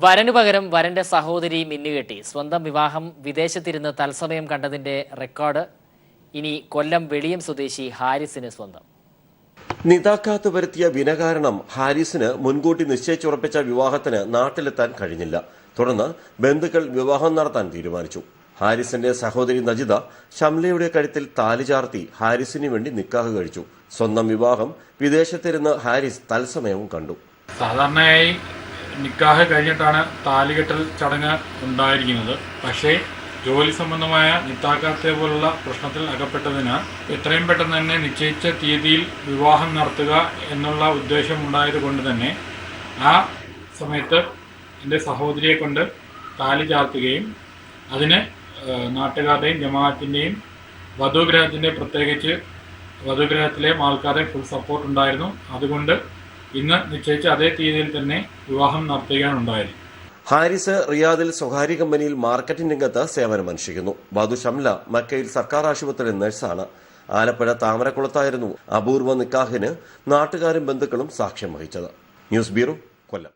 വരനു പകരം വരന്റെ സഹോദരി മിന്നുകെട്ടി സ്വന്തം വിവാഹം വിദേശത്തിരുന്ന് തത്സമയം കണ്ടതിന്റെ റെക്കോർഡ് ഇനി കൊല്ലം വെളിയം സ്വദേശി ഹാരിസിന് സ്വന്തം. നിതാക്കാത്ത് വരുത്തിയ വിന കാരണം ഹാരിസിന് മുൻകൂട്ടി നിശ്ചയിച്ചുറപ്പിച്ച വിവാഹത്തിന് നാട്ടിലെത്താൻ കഴിഞ്ഞില്ല. തുടർന്ന് ബന്ധുക്കൾ വിവാഹം നടത്താൻ തീരുമാനിച്ചു. ഹാരിസിന്റെ സഹോദരി നജിത ഷംലയുടെ കഴുത്തിൽ താലി ചാർത്തി ഹാരിസിന് വേണ്ടി നിക്കാഹ് കഴിച്ചു. സ്വന്തം വിവാഹം വിദേശത്തിരുന്ന് ഹാരിസ് തത്സമയവും കണ്ടു. സാധാരണയായി നിക്കാഹ് കഴിഞ്ഞിട്ടാണ് താലികെട്ടൽ ചടങ്ങ് ഉണ്ടായിരിക്കുന്നത്. പക്ഷേ ജോലി സംബന്ധമായ നിത്താക്കാത്തെ പോലുള്ള പ്രശ്നത്തിൽ അകപ്പെട്ടതിനാൽ എത്രയും പെട്ടെന്ന് തന്നെ നിശ്ചയിച്ച തീയതിയിൽ വിവാഹം നടത്തുക എന്നുള്ള ഉദ്ദേശം ഉണ്ടായത് കൊണ്ട് തന്നെ ആ സമയത്ത് എൻ്റെ സഹോദരിയെ കൊണ്ട് താലി ചാർത്തുകയും അതിന് നാട്ടുകാരുടെയും ജമാഅത്തിൻ്റെയും വധുഗ്രഹത്തിൻ്റെ പ്രത്യേകിച്ച് വധുഗ്രഹത്തിലെ ആൾക്കാരുടെ ഫുൾ സപ്പോർട്ട് ഉണ്ടായിരുന്നു. അതുകൊണ്ട് ഇന്ന് നിശ്ചയിച്ച അതേ തീയതിയിൽ തന്നെ വിവാഹം നടത്തുകയാണ് ഉണ്ടായത്. ഹാരിസ് റിയാദിൽ സ്വകാര്യ കമ്പനിയിൽ മാർക്കറ്റിംഗ് രംഗത്ത് സേവനമനുഷ്ഠിക്കുന്നു. വധു ഷംല മക്കയിൽ സർക്കാർ ആശുപത്രിയിൽ നഴ്സാണ്. ആലപ്പുഴ താമരക്കുളത്തായിരുന്നു അപൂർവ നിക്കാഹിന് നാട്ടുകാരും ബന്ധുക്കളും സാക്ഷ്യം വഹിച്ചത്. ന്യൂസ് ബ്യൂറോ, കൊല്ലം.